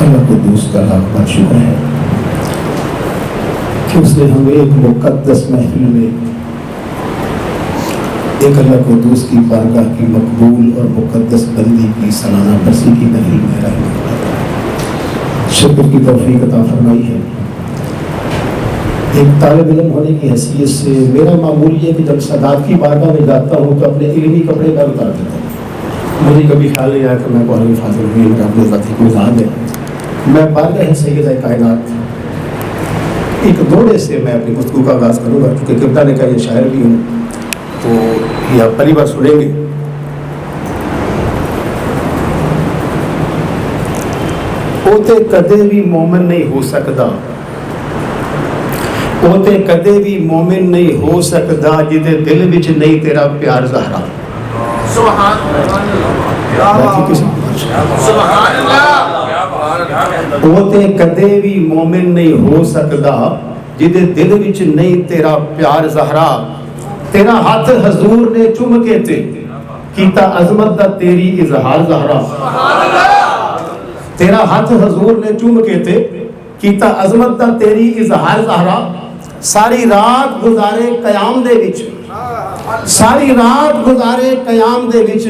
اللہ قدوس کا لاکھ بار شکر ہے کہ اس نے ہمیں ایک مقدس محفل میں ایک اللہ قدوس کی بارگاہ کی مقبول اور مقدس بندی کی سالانہ برسی کی محفل میں رہنا شکر کی توفیق عطا فرمائی ہے۔ ایک طالب علم ہونے کی حیثیت سے میرا معمول یہ کہ جب سادات کی بارگاہ میں جاتا ہوں تو اپنے علمی کپڑے میں اتار دیتا ہوں۔ مجھے کبھی خیال نہیں آیا کہ میں قرآن فاضل ہوئی، میرا اپنے ذاتی مزاج ہے، میں بارگاہ سیدہ کائنات ایک دوڑے سے میں اپنی گفتگو کا آغاز کروں گا، کیونکہ کبتا نے کہا یہ شاعر بھی ہوں تو یہ آپ پہلی بار سنیں گے۔ اوتے کدے بھی مومن نہیں ہو سکتا، اوتے کدے بھی مومن نہیں ہو سکتا جدے دل وچ نہیں تیرا پیار زہرا۔ اوتے کدے بھی مومن نہیں ہو سکتا جدے دل وچ نہیں تیرا پیار زہرا۔ تیرا ہاتھ حضور نے چوم کے تے کیتا عظمت دا تیری اظہار زہرا۔ تیرا ہاتھ حضور نے چوم کے تے کیتا عظمت دا تیری اظہار زہرا۔ ساری رات گزارے قیام دے وچ، ساری رات گزارے قیام دے وچ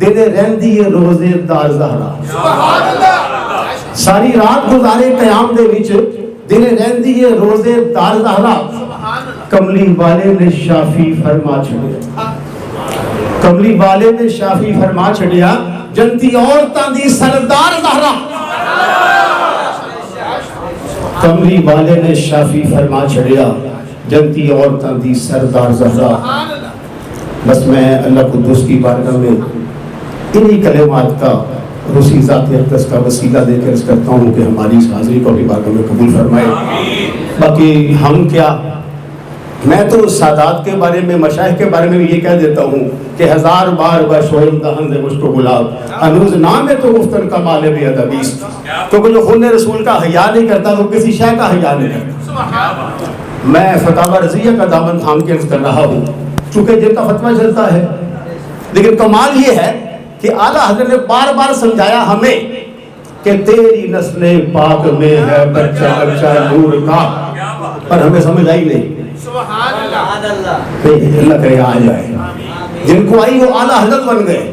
دل رہندی ہے روزے دار زہرا۔ ساری رات گزارے قیام دے وچ دل رہندی ہے روزے دار زہرا۔ کملی والے نے شافی فرما چھڑیا، کملی والے نے شافی فرما چھڑیا، جنتی عورتاں دی سردار زہرا۔ کملی والے نے شافی فرما چھڑیا، جنتی عورتاں دی سردار زہرا۔ بس میں اللہ قدوس کی بارگاہ میں انہی کلمات کا روسی ذات اقدس کا وسیلہ دے کر عرض کرتا ہوں کہ ہماری اس حاضری کو بھی بارگاہ میں قبول فرمائے۔ باقی ہم کیا، میں تو سادات کے بارے میں، مشائخ کے بارے میں بھی یہ کہہ دیتا ہوں کہ ہزار بار بشوئم دہن دے مشت و گلاب انوز نام ہے تو گفتن کا مال بے ادبیست۔ کیونکہ جو خون رسول کا حیا نہیں کرتا وہ کسی شے کا حیا نہیں کرتا۔ میں فتاوی رضیہ کا دامن تھام کے عرض کر رہا ہوں چونکہ جن کا فتویٰ چلتا ہے، لیکن کمال یہ ہے کہ اعلیٰ حضرت نے بار بار سمجھایا ہمیں کہ تیری نسل پاک میں ہے بچہ بچہ نور کا، پر ہمیں سمجھ آئی نہیں۔ اللہ کرے آ جائے، جن کو آئی وہ اعلیٰ حضرت بن گئے۔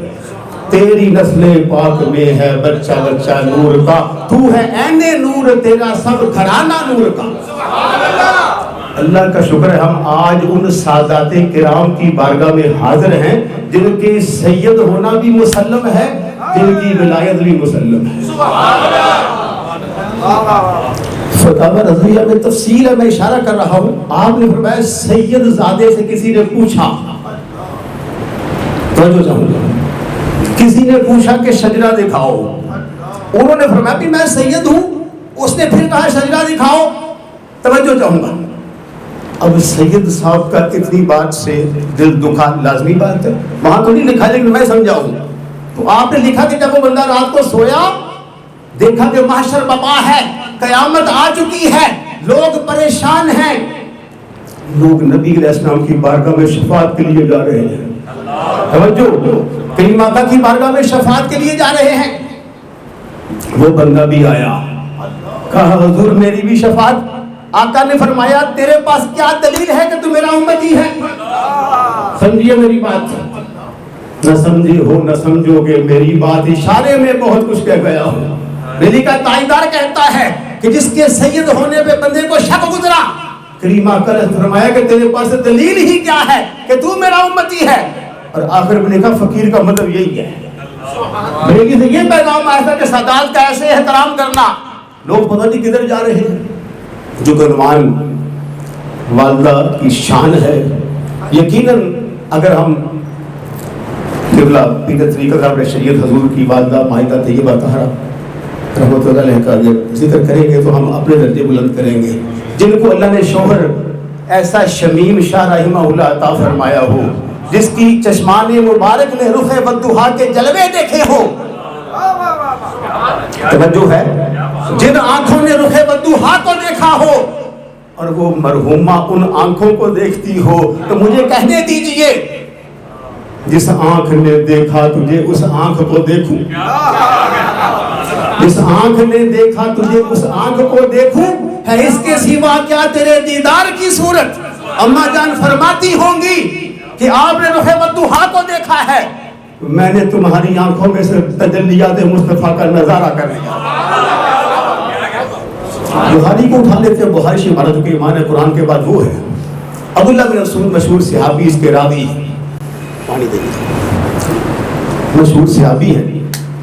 تیری نسل پاک میں ہے بچہ بچہ نور کا، تو ہے عین نور تیرا سب گھرانہ نور کا۔ اللہ کا شکر ہے ہم آج ان سادات کرام کی بارگاہ میں حاضر ہیں جن کے سید ہونا بھی مسلم ہے، جن کی ولایت بھی مسلم ہے۔ فتاوی رضویہ میں تفصیل ہے، میں اشارہ کر رہا ہوں۔ آپ نے فرمایا سید زادے سے کسی نے پوچھا، توجہ چاہوں گا، کسی نے پوچھا کہ شجرہ دکھاؤ، انہوں نے فرمایا کہ میں سید ہوں، اس نے پھر کہا شجرہ دکھاؤ، توجہ چاہوں گا۔ اب سید صاحب کا اتنی بات سے دل دکھا لازمی بات ہے، وہاں تو نہیں لکھا لیکن میں سمجھاؤں۔ تو آپ نے لکھا کہ جب وہ بندہ رات کو سویا دیکھا کہ محشر بپا ہے، قیامت آ چکی ہے، لوگ پریشان ہیں، لوگ نبی علیہ السلام کی بارگاہ میں شفاعت کے لیے جا رہے ہیں۔ توجہ، کریم آقا کی بارگاہ میں شفاعت کے لیے جا رہے ہیں۔ وہ بندہ بھی آیا، کہا حضور میری بھی شفاعت۔ آقا نے فرمایا تیرے پاس کیا دلیل ہے کہ تو میرا امتی ہے؟ سمجھیے میری بات، نہ سمجھے ہو نہ سمجھو گے میری بات، اشارے میں بہت کچھ کہہ گیا ہوں۔ نبی کا تائیدار کہتا ہے کہ جس کے سید ہونے پہ بندے کو شک گزرا، کریم آقا نے فرمایا کہ تیرے پاس دلیل ہی کیا ہے کہ تو میرا امتی ہے؟ اور آخر میں لکھا فقیر کا مطلب یہی ہے۔ بریلی سے یہ پیغام آیا تھا کہ سادات کا ایسے احترام کرنا، لوگ پتہ نہیں کدھر جا رہے ہیں۔ جو عنوان والدہ کی شان ہے، یقیناً اگر ہم قبلہ پیر طریقہ صاحب شریعت حضور کی والدہ مائدہ طیبہ طاہرہ رحمۃ اللہ علیہ کا جب ذکر کریں گے تو ہم اپنے درجے بلند کریں گے، جن کو اللہ نے شوہر ایسا شمیم شاہ رحمہ اللہ عطا فرمایا ہو، جس کی چشمان مبارک نے رخ والضحیٰ کے جلوے دیکھے ہو۔ توجہ ہے، جن آنکھوں نے رخ والضحیٰ کو دیکھا ہو اور وہ مرحومہ ان آنکھوں کو دیکھتی ہو، تو مجھے کہنے دیجئے جس آنکھ نے دیکھا تجھے اس آنکھ کو دیکھوں۔ اس آنکھ نے دیکھا تجھے اس آنکھ کو دیکھوں، ہے اس کے سوا کیا تیرے دیدار کی صورت؟ اماں جان فرماتی ہوں گی کہ آپ نے روح ودھا کو دیکھا ہے، میں نے تمہاری آنکھوں میں سے تجلیات مصطفیٰ کا نظارہ کر لیا۔ بخاری کو اٹھا لیتے ہیں، بخاری شریف ہمارا جو کہ ایمان قرآن کے بعد وہ ہے۔ عبداللہ بن مسعود مشہور صحابی، اس کے راوی پانی دے مشہور صحابی ہے،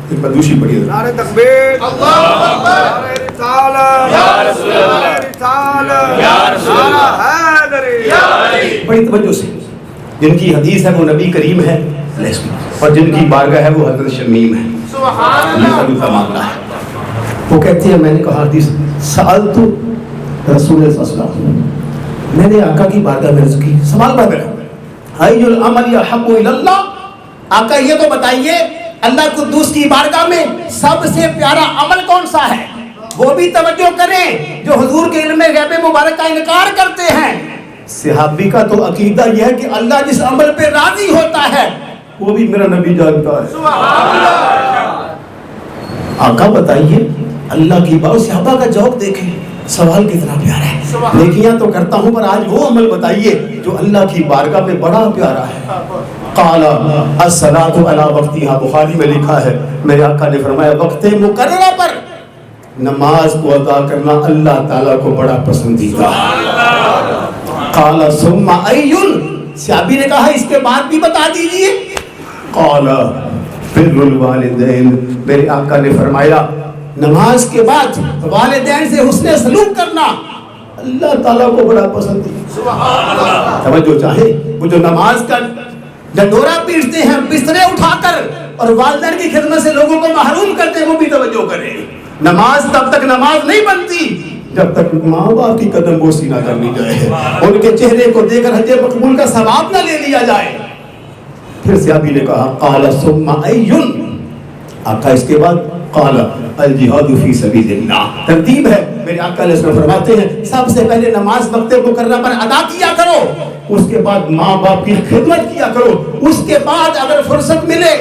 ایک بدوشی پڑھی ہے۔ نعرہ تکبیر، اللہ اکبر، نعرہ رسالت، یا رسول اللہ، رسالت، یا رسول اللہ، حیدری، یا علی۔ بڑی توجہ سے، جن کی حدیث ہے وہ نبی کریم ہے اور جن کی بارگاہ ہے وہ حضرت شمیم ہے، سبحان یہ سب کا معاملہ ہے۔ وہ کہتے ہیں میں نے کہا حدیث سألت رسول اللہ صلی اللہ علیہ وسلم، میں نے آقا کی بارگاہ میں عرض کی، سوال بہتر ای العمل احب الی اللہ، آقا یہ تو بتائیے اللہ قدوس کی بارگاہ میں سب سے پیارا عمل کون سا ہے؟ وہ بھی توجہ کریں جو حضور کے علم غیب مبارک کا انکار کرتے ہیں۔ صحابی کا تو عقیدہ یہ ہے کہ اللہ جس عمل پہ راضی ہوتا ہے وہ بھی میرا نبی جانتا ہے۔ آقا بتائیے اللہ کی بات، صحابہ کا جواب دیکھیں، سوال کتنا پیارا ہے۔ نیکیاں تو کرتا ہوں پر آج وہ عمل بتائیے جو اللہ کی بارگاہ میں بڑا پیارا ہے۔ قال الصلاۃ علی وقتها، بخاری میں لکھا ہے میرے آقا نے فرمایا وقت مقررہ پر نماز کو ادا کرنا اللہ تعالیٰ کو بڑا پسندیدہ ہے۔ قال ثم ای، صحابی نے کہا اس کے بعد بھی بتا دیجئے۔ قال بر الوالدین، میرے آقا نے فرمایا نماز کے بعد والدین سے حسن سلوک کرنا اللہ تعالیٰ کو بڑا پسند ہے۔ توجہ چاہے وہ جو نماز کا ڈنڈورا پیٹتے ہیں بسترے اٹھا کر اور والدین کی خدمت سے لوگوں کو محروم کرتے ہیں، وہ بھی توجہ کریں۔ نماز تب تک نماز نہیں بنتی جب تک ماں باپ کی قدم بوسی نہ کر لی جائے، ان کے چہرے کو دیکھ کر حج مقبول کا ثواب نہ لے لیا جائے۔ پھر صحابی نے کہا قال ثم ای، آقا اس کے بعد قال الجہاد فی سبیل اللہ، ترتیب ہے میرے آقا علیہ السلام فرماتے ہیں سب سے پہلے نماز وقت مقررہ پر ادا کیا کرو، اس کے بعد ماں باپ کی خدمت کیا کرو، اس کے بعد اگر فرصت ملے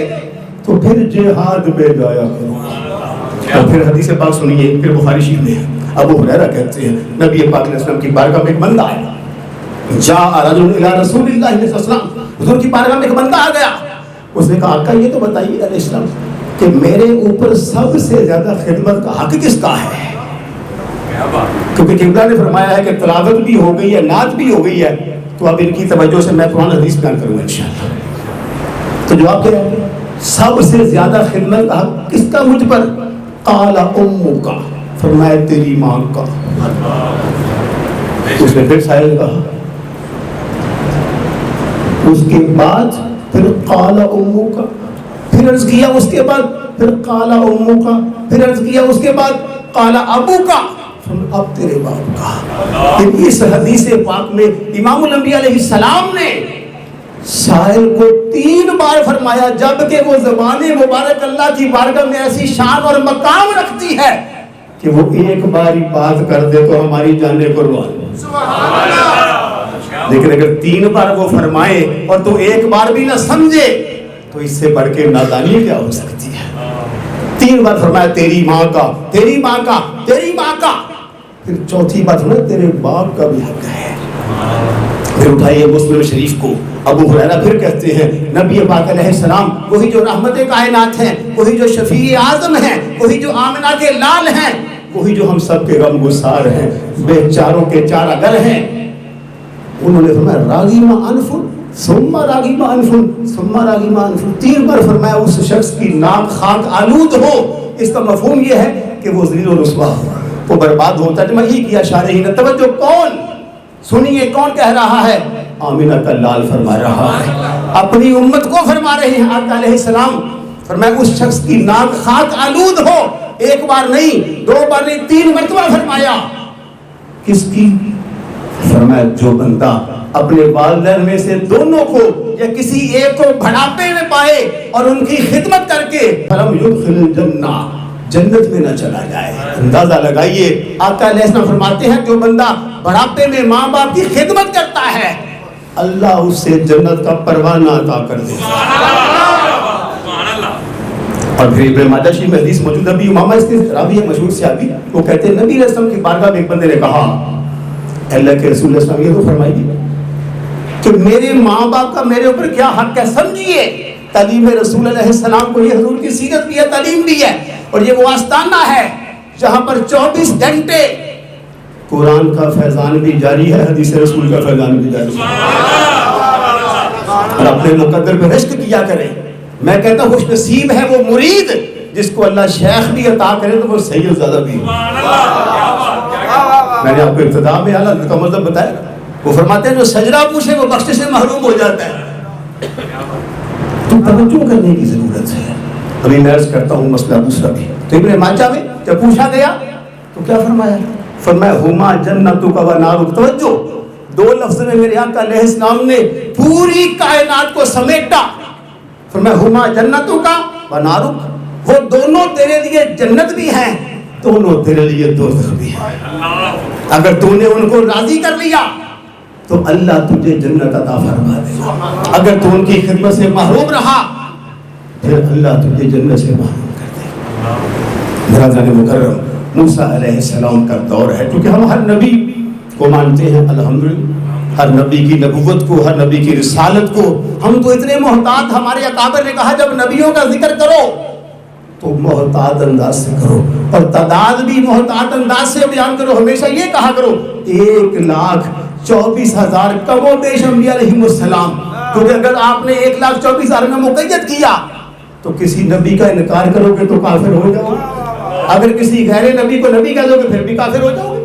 تو پھر جہاد میں جایا کرو۔ اور پھر حدیث پاک سنیے، پھر بخاری شریف میں ابو ہریرہ کہتے ہیں نبی پاک علیہ السلام کی بارگاہ میں ایک بندہ آیا، جاء رجل الی رسول اللہ صلی اللہ علیہ وسلم، حضور کی بارگاہ میں ایک بندہ آ گیا، اس نے کہا آقا یہ تو بتائیے علیہ السلام کہ میرے اوپر سب سے زیادہ خدمت کا حق کس کا ہے؟ کیونکہ قبلہ نے فرمایا ہے کہ تلاوت بھی ہو گئی ہے، نعت بھی ہو گئی ہے، تو اب ان کی توجہ سے میں قرآن حدیث بیان کروں گا انشاءاللہ۔ تو جواب کیا ہے؟ سب سے زیادہ خدمت کا حق کس کا مجھ پر؟ قال امک، فرمایا تیری ماں کا۔ اس نے پھر سائل کہا، اس کے بعد پھر قال امک، پھر عرض کیا اس کے بعد پھر قال امک، پھر عرض کیا اس کے بعد قال ابوک، اب تیرے باپ کا۔ اس حدیث پاک میں امام الانبیاء علیہ السلام نے سائل کو 3 بار فرمایا، جبکہ وہ زبان مبارک اللہ کی بارگاہ میں ایسی شان اور مقام رکھتی ہے کہ وہ ایک بار ہی بات کر دے تو ہماری جانیں قربان۔ لیکن اگر 3 بار وہ فرمائے اور تو ایک بار بھی نہ سمجھے تو اس سے بڑھ کے نادانی کیا ہو سکتی ہے؟ 3 بار فرمایا تیری ماں کا، تیری ماں کا، تیری ماں کا، پھر چوتھی بار فرمایا تیرے باپ کا بھی حق ہے۔ پھر اٹھائیے مسلم شریف کو، ابو ہریرہ پھر کہتے ہیں نبی پاک علیہ السلام وہی جو رحمت کائنات ہیں، وہی جو شفیع اعظم ہیں، وہی جو آمنہ کے لال ہیں، وہی جو ہم سب کے غم گسار ہیں، بیچاروں کے چارہ گر ہیں، انہوں نے فرمایا راغیمہ انفن ثم راغیمہ انفن ثم راغیمہ انفن، 3 بار فرمایا اس شخص کی ناک خاک آلود ہو۔ اس کا مفہوم یہ ہے کہ وہ ذلیل و رسوا ہو، وہ برباد ہوتا ہے۔ جمعی کیا شارحین، توجہ کون سنیے کون کہہ رہا ہے؟ آمنہ کا لال فرما رہا ہے، اپنی امت کو فرما رہے ہیں آقا علیہ السلام۔ فرمایا اس شخص کی ناک خاک آلود ہو، ایک بار نہیں، 2 بار نہیں، 3 مرتبہ فرمایا۔ کس کی؟ فرمایا جو بندہ اپنے والدین میں سے دونوں کو یا کسی ایک کو بڑھاپے میں پائے اور ان کی خدمت کر کے فلم یدخل الجنہ، جنت میں نہ چلا جائے۔ اندازہ لگائیے آقا علیہ السلام فرماتے ہیں جو بندہ بڑھاپے میں ماں باپ کی خدمت کرتا ہے اللہ اس سے جنت کا پروانہ عطا کر دے۔ اور پھر ابن ماجہ شریف میں حدیث موجود ہے، ابھی امامہ اس کے راوی ہے مشہور صحابی، وہ کہتے ہیں نبی علیہ السلام کی بارگاہ میں ایک بندے نے کہا اللہ کے رسول علیہ السلام یہ تو فرمائیے کہ میرے ماں باپ کا میرے اوپر کیا حق ہے، سمجھیے تعلیم رسول علیہ السلام کو، یہ حضور کی سیرت بھی ہے، تعلیم بھی ہے، اور یہ وہ آستانہ ہے جہاں پر 24 گھنٹے قرآن کا فیضان بھی جاری ہے، حدیث رسول کا فیضان بھی جاری ہے، اور اپنے مقدر پہ رشک کیا کریں۔ میں کہتا ہوں خوش نصیب ہے وہ مرید جس کو اللہ شیخ بھی عطا کرے تو وہ سید زیادہ بھی۔ میں نے آپ کو ابتدا میں اعلیٰ کا مطلب بتایا، وہ فرماتے ہیں جو سجدہ پوچھے وہ بخشش سے محروم ہو جاتا ہے۔ تو توجہ کرنے کی ضرورت ہے۔ ابھی میں عرض کرتا ہوں مسئلہ دوسرا بھی، تو ابن ماجہ میں جب پوچھا گیا تو کیا فرمایا؟ فرمایا ہما جنتک و نارک۔ توجہ، دو لفظ میں میرے آقا علیہ السلام نے پوری کائنات کو سمیٹا۔ فرمایا ہما جنتک و نارک، وہ دونوں تیرے لیے جنت بھی ہیں، دونوں تیرے لیے دوزخ بھی ہیں۔ اگر تو نے ان کو راضی کر لیا تو اللہ تجھے جنت عطا فرما دے گا، اگر تو ان کی خدمت سے محروم رہا پھر اللہ تجھے جنت سے محروم کر دے گا۔ برادران مکرم، موسیٰ علیہ السلام کا دور ہے، کیونکہ ہم ہر نبی کو مانتے ہیں الحمدللہ، ہر نبی کی نبوت کو، ہر نبی کی رسالت کو۔ ہم تو اتنے محتاط، ہمارے اکابر نے کہا جب نبیوں کا ذکر کرو تو محتاط انداز سے کرو، اور تعداد بھی محتاط انداز سے بیان کرو۔ ہمیشہ یہ کہا کرو 1,24,000 کم و بیش انبیاء علیہم السلام، کیونکہ اگر آپ نے 1,24,000 میں مقید کیا تو کسی نبی کا انکار کرو گے تو کافر ہو جاؤ گے، اگر کسی غیر نبی کو نبی کہہ دو گے پھر بھی کافر ہو جاؤ گے۔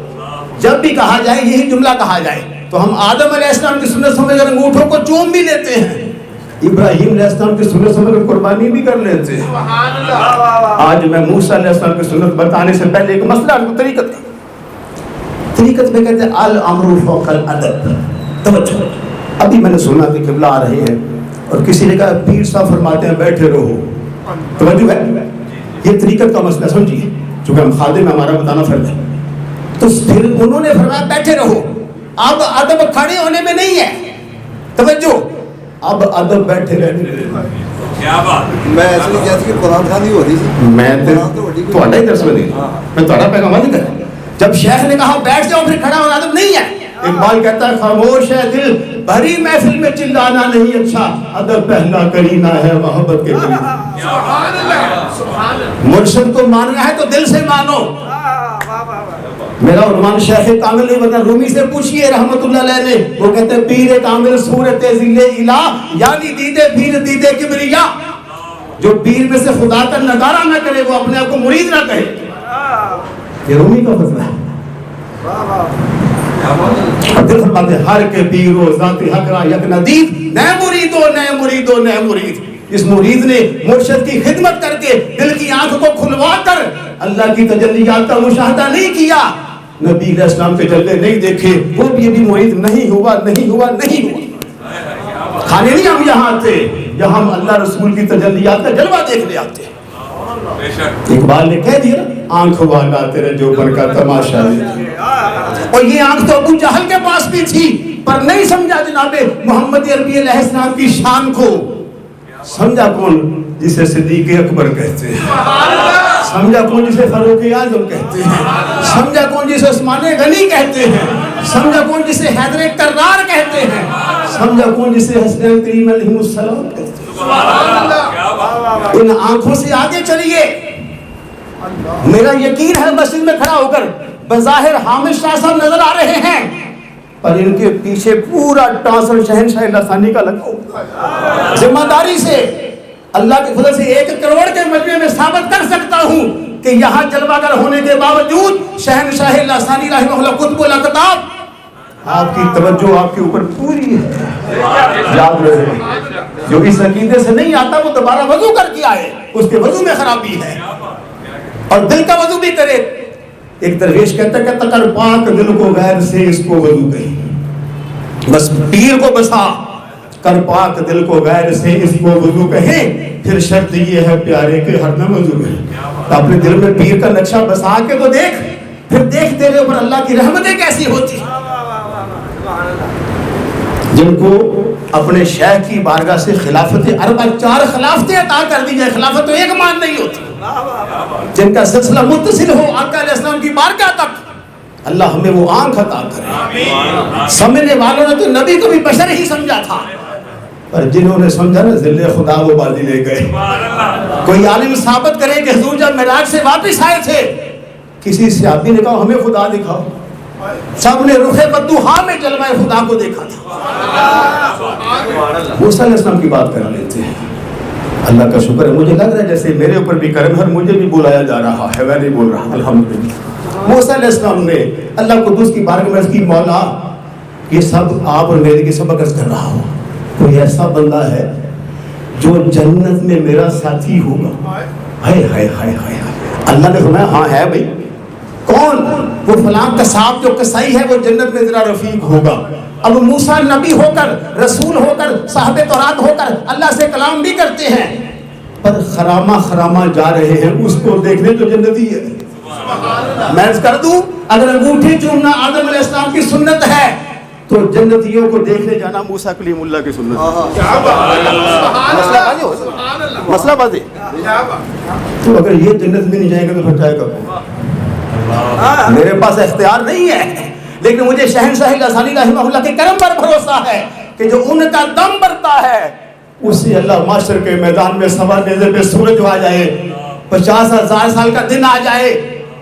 جب بھی کہا جائے یہی جملہ کہا جائے تو ہم آدم علیہ السلام کی سنت سمجھ کر انگوٹھوں کو چوم بھی لیتے ہیں، ابراہیم علیہ السلام کی سنت سمجھ کر قربانی بھی کر لیتے ہیں۔ آج میں موسیٰ علیہ السلام کی سنت بتانے سے پہلے ایک مسئلہ طریقت میں کہتے ہیں الامر فوق الادب۔ توجہ، ابھی میں نے سنا کہ قبلہ آ رہے ہیں اور کسی نے کہا پیر صاحب فرماتے ہیں بیٹھے رہو۔ توجہ ہے، یہ طریقت کا مسئلہ سمجھیے، چونکہ ہم خادم ہیں ہمارا بتانا فرض ہے، تو پھر انہوں نے فرمایا بیٹھے رہو۔ اب ادب کھڑے ہونے میں نہیں ہے، توجہ، اب ادب بیٹھے رہنے۔ میں ایسے نہیں کہتی کہ قرآن خانی ہو رہی تھی، میں تو ہی درس میں نہیں، میں تھوڑا پیغام نہیں کرتا۔ جب شیخ نے کہا بیٹھ جاؤ پھر کھڑا ہونا ادب نہیں ہے۔ اقبال کہتا ہے خاموش ہے دل بھری محفل میں چلانا نہیں اچھا، ادب پہلا کرینہ ہے محبت کے قریب۔ مرشد کو ماننا ہے تو دل سے مانو۔ میرا عنوان شیخ کامل نہیں ورنہ رومی سے پوچھئے رحمت اللہ علیہ نے، وہ کہتے ہیں پیر کامل صورت ذل الہ، یعنی دیدے پیر دیدے کبریا۔ جو پیر میں سے خدا کا نظارہ نہ کرے وہ اپنے آپ کو مرید نہ کہے۔ یہ رومی کا فضلہ ہے۔ دل فرماتے ہر کے پیرو ذات حق را یک ندید، نئے مریدو نئے مریدو نئے مرید۔ اس مرید نے مرشد کی خدمت کر کے دل کی آنکھ کو کھلوا کر اللہ کی تجلیات کا مشاہدہ نہیں کیا، نبی علیہ السلام کے جلوے نہیں دیکھے، وہ بھی مرید نہیں ہوا نہیں ہوا نہیں ہوا۔ کھانے نہیں ہم یہاں آتے، یہاں ہم اللہ رسول کی تجلیات کا جلوہ دیکھنے آتے ہیں۔ اقبال نے کہہ دیا آنکھ والا تیرے جو پر کا تماشا دیکھے، اور یہ آنکھ تو ابو جہل کے پاس بھی تھی پر نہیں سمجھا جناب محمد عربی علیہ السلام کی شان کو۔ سمجھا کون؟ جسے صدیق اکبر کہتے ہیں، سمجھا کون جسے فاروق اعظم کہتے ہیں، سمجھا کون جسے عثمان غنی کہتے ہیں، سمجھا کون جسے حیدر کرار کہتے ہیں، سمجھا کون جسے حسنین کریم علیہ السلام کہتے ہیں۔ ان آنکھوں سے آگے چلیے۔ میرا یقین ہے مسجد میں کھڑا ہو کر بظاہر حامد شاہ صاحب نظر آ رہے ہیں پر ان کے پیچھے پورا ٹانسر شہنشاہ لسانی کا لگا ہوا۔ ذمہ داری سے اللہ کے فضل سے 1 کروڑ کے مجمع میں ثابت کر سکتا ہوں کہ یہاں جلوہ گر ہونے کے باوجود شہنشاہ لسانی رحمہ اللہ قطب الاقطاب آپ کی توجہ آپ کے اوپر پوری ہے۔ یاد رہے جو اس عقیدے سے نہیں آتا وہ دوبارہ وضو کر کے آئے، اس کے وضو میں خرابی ہے، اور دل کا وضو بھی کرے۔ ایک درویش کہتا ہے کہ کر پاک دل کو غیر سے اس کو وضو کہیں، بس پیر کو بسا کر پاک دل کو غیر سے اس کو وضو کہیں، پھر شرط یہ ہے پیارے کے ہر میں وضو کہیں۔ اپنے دل میں پیر کا نقشہ بسا کے تو دیکھ، پھر دیکھ تیرے اوپر اللہ کی رحمتیں کیسی ہوتی۔ جن کو اپنے شیخ کی بارگاہ سے خلافت اربع 4 خلافتیں عطا کر دی جائے، خلافت تو ایک مان نہیں ہوتی، جن کا سلسلہ متصل ہو آقا علیہ السلام کی بارگاہ تک، اللہ ہمیں وہ آنکھ عطا کرے۔ سمجھنے والوں نے تو نبی کو بھی بشر ہی سمجھا تھا، پر جنہوں نے سمجھا نا ذل خدا وہ بازی لے گئے۔ کوئی عالم ثابت کرے کہ حضور جب معراج سے واپس آئے تھے، کسی صحابی نے کہا ہمیں خدا دکھاؤ، سب نے رخ بدوحا میں جلوہ خدا کو دیکھا تھا۔ موسیٰ علیہ السلام کی بات کر لیتے ہیں۔ اللہ کا شکر ہے، مجھے لگ رہا ہے جیسے میرے اوپر بھی کرم ہے، مجھے بھی بلایا جا رہا ہے، میں نہیں بول رہا، الحمدللہ۔ موسیٰ علیہ السلام نے اللہ قدوس کی بارگاہ میں عرض کی، مولا یہ سب آپ اور میرے کی سبق عرض کر رہا ہوں، کوئی ایسا بندہ ہے جو جنت میں میرا ساتھی ہوگا؟ ہائے ہائے ہائے ہائے۔ اللہ نے فرمایا ہاں ہے بھائی، کون؟ وہ فلاں قصاب جو قصائی ہے وہ جنت میں تیرا رفیق ہوگا۔ اب موسیٰ نبی ہو کر، رسول ہو کر، صاحب تورات ہو کر اللہ سے کلام بھی کرتے ہیں، پر خرامہ جا رہے ہیں اس کو دیکھنے جو جنتی ہے۔ میں عرض کر دوں اگر انگوٹھی چومنا آدم علیہ السلام کی سنت ہے تو جنتیوں کو دیکھنے جانا موسیٰ کلیم اللہ کی سنت ہے۔ مسئلہ بات ہے، تو اگر یہ جنت میں نہیں جائے گا تو پھر جائے گا؟ میرے پاس اختیار نہیں ہے، لیکن مجھے شہنشاہ غزالی رحمہ اللہ کے کرم پر بھروسہ ہے کہ جو ان کا دم بڑھتا ہے اس سے اللہ معاشر کے میدان میں سوا نیزے پہ سورج آ جائے، 50,000 سال کا دن آ جائے،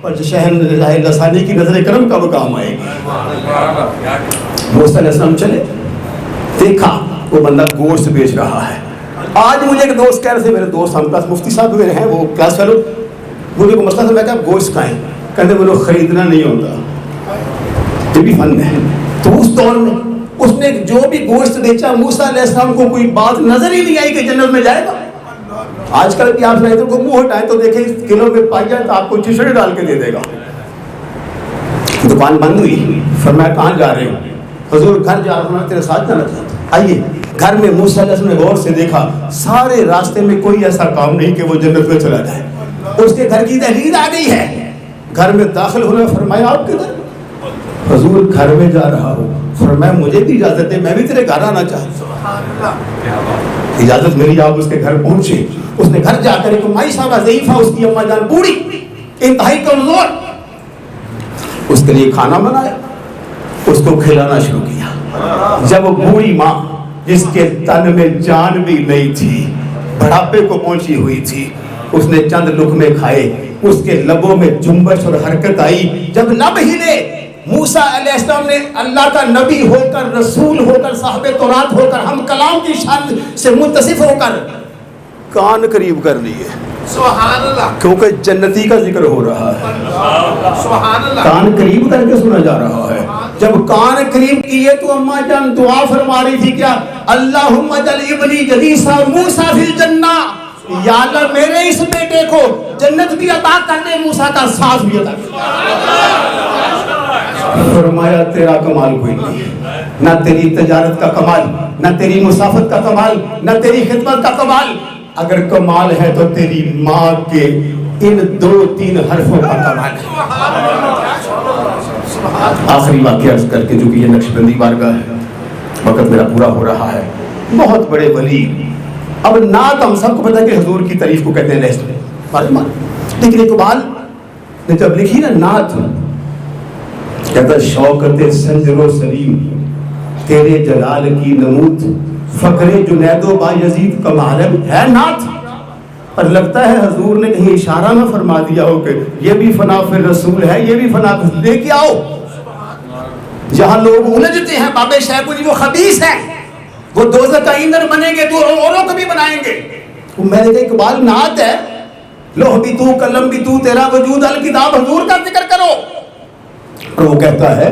اور جو شہنشاہ غزالی کی نظر کرم کا وہ کام آئے گی۔ موسیٰ علیہ السلام چلے، دیکھا وہ بندہ گوشت بیچ رہا ہے۔ آج مجھے ایک دوست کہہ رہے تھے، میرے دوست ہم کلاس مفتی صاحب میرے ہیں، وہ کلاس فیلو، مجھے کوئی مسئلہ تھا، میں کہا گوشت کھائیں، کہتے وہ لوگ خریدنا نہیں ہوتا، یہ بھی فن ہے۔ تو اس دور میں اس نے جو بھی گوشت بیچا، موسیٰ علیہ السلام کو کوئی بات نظر ہی نہیں آئی کہ جنت میں جائے گا۔ آج کل بھی آپ رہتے کو منہ ہٹائیں تو دیکھیں کلو میں پائی جائے تو آپ کو چشڑے ڈال کے دے دے گا۔ دکان بند ہوئی، فرمایا کہاں جا رہے ہو؟ حضور گھر جا رہا ہوں، تیرے ساتھ جانا چاہتا۔ آئیے گھر میں موسیٰ علیہ السلام نے غور سے دیکھا، سارے راستے میں کوئی ایسا کام نہیں کہ وہ جنت میں چلا جائے۔ اس کے گھر کی دہلیز آ گئی ہے، گھر میں داخل ہونے فرمایا آپ کدھر؟ حضور گھر میں جا رہا ہوں۔ فرمایا مجھے بھی اجازت ہے، میں بھی تیرے گھر آنا چاہتا ہوں۔ اجازت میری، آپ اس کے گھر پہنچے۔ اس نے گھر جا کر ایک مائی صاحبہ ضعیفہ، اس کی اماں جان بوڑھی، انتہائی کمزور، اس کے لیے کھانا بنایا، اس کو کھلانا شروع کیا۔ جب وہ بوڑھی ماں جس کے تن میں جان بھی نہیں تھی، بڑھاپے کو پہنچی ہوئی تھی، اس نے چند لقمے کھائے، اس کے لبوں میں جنبش اور حرکت آئی۔ جب لب ہلے، موسیٰ علیہ السلام نے اللہ کا نبی ہو کر، رسول ہو کر، صاحب تورات ہو کر، ہم کلام کی شان سے متصف ہو کر کان قریب کر لیے، سبحان اللہ، کیونکہ جنتی کا ذکر ہو رہا ہے۔ سبحان اللہ، کان قریب کر کے سنا جا رہا ہے۔ جب کان قریب کیے تو اماں جان دعا فرما رہی تھی کیا؟ اللہم اجعل ابنی جلیسا موسیٰ فی الجنہ، یا اللہ میرے اس بیٹے کو جنت بھی عطا کر دے، موسیٰ کا ساتھ بھی عطا کر دے۔ فرمایا تیرا کمال کوئی نہیں ہے، نہ تیری تجارت کا کمال، نہ تیری مسافت کا کمال، نہ تیری خدمت کا کمال، اگر کمال ہے تو تیری ماں کے ان 2-3 حرفوں کا کمال ہے۔ آخری واقعہ عرض کر کے، جو کہ یہ نقشبندی بارگاہ ہے، وقت میرا پورا ہو رہا ہے، بہت بڑے ولی، اب نعت ہم سب کو پتہ ہے کہ حضور کی تعریف کو کہتے ہیں لہجہ، لیکن اقبال نے جب لکھی نا نعت، کہتا شوکت سنجر و سلیم تیرے جلال کی نمود، فخر جنید و بایزید کمال ہے نعت، اور لگتا ہے حضور نے کہیں اشارہ نہ فرما دیا ہو کہ یہ بھی فنا فی رسول ہے، یہ بھی فنا لے کے آؤ۔ جہاں لوگ الجھتے ہیں بابے شیخ جی وہ خبیث ہیں، وہ دوزخ کا ایندھن بنیں گے تو اوروں کو بھی بنائیں گے۔ میں نے کہا اقبال نعت ہے، لوح بھی تو، قلم بھی تو، تیرا وجود الکتاب، حضور کا ذکر کرو۔ اور وہ کہتا ہے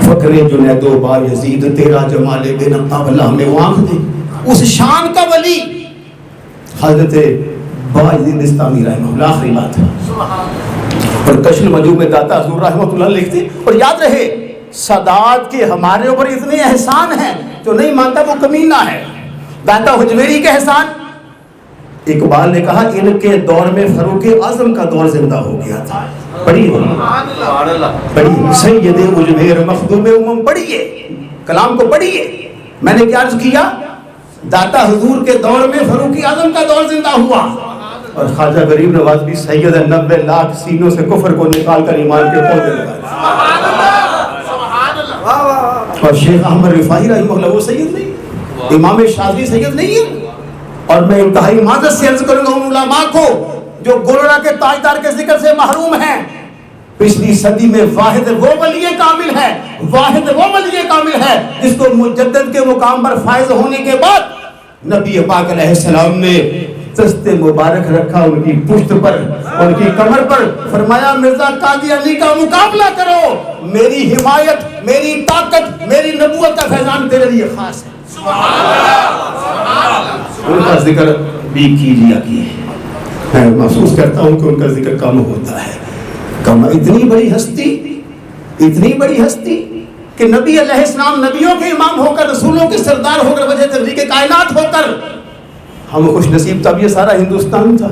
فخر جنید و بایزید تیرا جمال بے نقاب، ہم نے وہ آنکھ دی اس شان کا ولی حضرت بایزید بستامی رحمہ اللہ۔ آخری بات ہے، اور کشف المجوب میں داتا حضور رحمۃ اللہ لکھتے، اور یاد رہے سادات کے ہمارے اوپر اتنے احسان ہیں، جو نہیں مانتا وہ کمینہ ہے۔ داتا حجویری کے احسان، اقبال نے کہا ان کے دور میں فاروق اعظم کا دور زندہ ہو گیا تھا۔ پڑھیے پڑھیے، سید اجمیر مخدوم امم پڑھیے، کلام کو پڑھیے. میں نے کیا عرض کیا؟ داتا حضور کے دور میں فاروق اعظم کا دور زندہ ہوا اور خواجہ غریب نواز بھی سید 90 لاکھ سینوں سے کفر کو نکال کر ایمان کے پودے لگائے. اور شیخ احمد رفاعی رحمہ اللہ وہ سید نہیں، امام شافعی سید نہیں ہے. اور میں انتہائی معذرت سے عرض کروں گا ان علماء کو جو گولڑا کے تاجدار کے ذکر سے محروم ہیں. پچھلی صدی میں واحد وہ ولی کامل ہے، واحد وہ ولی کامل ہے جس کو مجدد کے مقام پر فائز ہونے کے بعد نبی پاک علیہ السلام نے دست مبارک رکھا ان کی پشت پر، ان کی کمر پر، فرمایا مرزا قادیانی کا مقابلہ کرو، میری حمایت، میری طاقت، میری نبوت کا فیضان تیرے لیے خاص ہے. ان کا ذکر بھی کیجیے کیے. میں محسوس کرتا ہوں کہ ان کا ذکر کم ہوتا ہے. کم اتنی بڑی ہستی کہ نبی علیہ السلام نبیوں کے امام ہو کر، رسولوں کے سردار ہو کر، وجہ تبلیغ کائنات ہو کر، ہم خوش نصیب تب یہ سارا ہندوستان تھا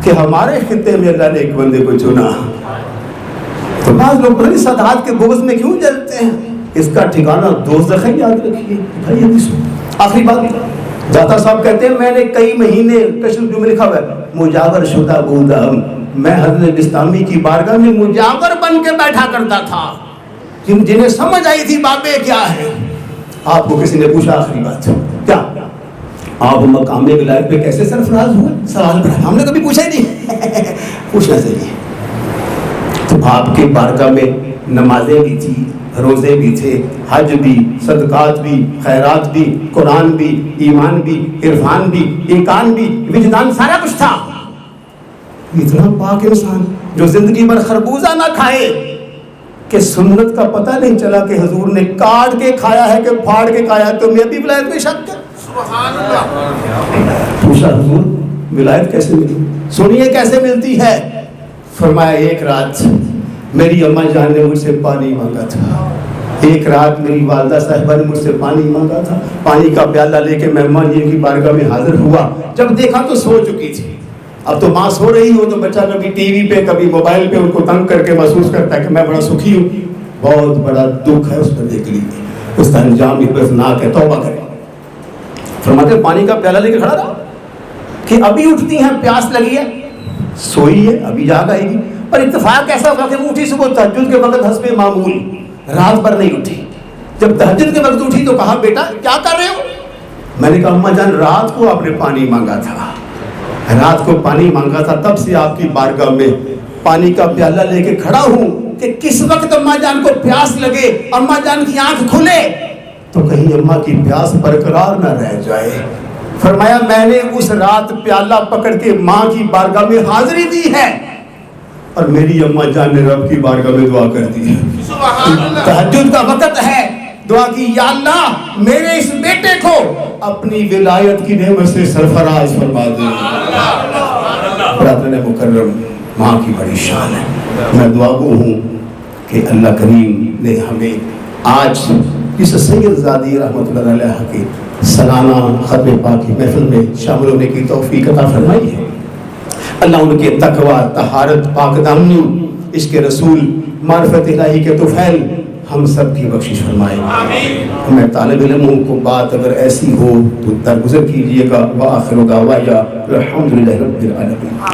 کہ ہمارے خطے میں اللہ نے ایک بندے کو چنا. تو بعض لوگ بڑی سادات کے بغض میں کیوں جلتے ہیں؟ اس کا ٹھکانہ دوزخ ہے، یاد رکھیے. آخری بات، داتا صاحب کہتے ہیں میں نے کئی مہینے کشف جو میں لکھا ہوا ہے مجاور شدہ بودم، میں حضرت بستامی کی بارگاہ میں مجاور بن کے بیٹھا کرتا تھا. جنہیں سمجھ آئی تھی بابے کیا ہے. آپ کو کسی نے پوچھا آخری بات کیا آپ مقام ولایت پہ کیسے سرفراز ہوئے؟ سوال پڑھا، ہم نے کبھی پوچھا ہی نہیں. پوچھنا چاہیے. تو آپ کے بارگاہ میں نمازیں بھی تھی، روزے بھی تھے، حج بھی، صدقات بھی، خیرات بھی، قرآن بھی، ایمان بھی، عرفان بھی، ایقان بھی، وجدان، سارا کچھ تھا. اتنا پاک انسان جو زندگی بھر خربوزہ نہ کھائے کہ سنت کا پتہ نہیں چلا کہ حضور نے کاٹ کے کھایا ہے کہ پھاڑ کے کھایا. تو میں بھی ولایت میں شک ہے. پوچھا حضور ولایت کیسے ملی؟ سنیے کیسے ملتی ہے. فرمایا ایک رات میری اماں جان نے مجھ سے پانی مانگا تھا. ایک رات میری والدہ صاحبہ نے مجھ سے پانی مانگا تھا. پانی کا پیالہ لے کے میں اماں جی کی بارگاہ میں حاضر ہوا. جب دیکھا تو سو چکی تھی. اب تو ماں سو رہی ہو تو بچہ کبھی ٹی وی پہ کبھی موبائل پہ ان کو تنگ کر کے محسوس کرتا ہے کہ میں بڑا سکھی ہوں. بہت بڑا دکھ ہے اس پر دیکھ لیجیے. اس کا انجام عبرتناک ہے. توبہ کریں. فرماتے پانی کا پیالہ لے کے کھڑا رہا کہ ابھی اٹھتی ہیں، پیاس لگی ہے، سوئی ہے، ابھی جاگ آئے گی. پر اتفاق ایسا ہوا کہ وہ اٹھی صبح تہجد کے وقت حسب معمول، رات بھر نہیں اٹھی. جب تہجد کے وقت اٹھی تو کہا بیٹا کیا کر رہے ہو؟ میں نے کہا اماں جان رات کو آپ نے پانی مانگا تھا، رات کو پانی مانگا تھا، تب سے آپ کی بارگاہ میں پانی کا پیالہ لے کے کھڑا ہوں کہ کس وقت اماں جان کو پیاس لگے، اماں جان کی آنکھ کھلے تو کہیں اماں کی پیاس برقرار نہ رہ جائے. فرمایا میں نے اس رات پیالہ پکڑ کے ماں کی بارگاہ میں حاضری دی ہے اور میری اماں جان نے رب کی بارگاہ میں دعا کر دی ہے. تہجد کا وقت ہے، دعا کی یا اللہ میرے اس بیٹے کو اپنی ولایت کی نعمت سے سرفراز فرما دے. برادران مکرم، ماں کی بڑی شان ہے. میں دعا گو ہوں کہ اللہ کریم نے ہمیں آج اس سید زادی رحمۃ اللہ علیہ کے سالانہ ختم پاک کی محفل میں شامل ہونے کی توفیق عطا فرمائی ہے. اللہ ان کے تقوی، طہارت، پاک دامنی، عشق رسول، معرفت الہی کے طفیل ہم سب کی بخشش فرمائے. میں طالب علم ہوں کو بات اگر ایسی ہو تو درگزر کیجیے گا. وآخر دعوانا الحمدللہ رب العالمین.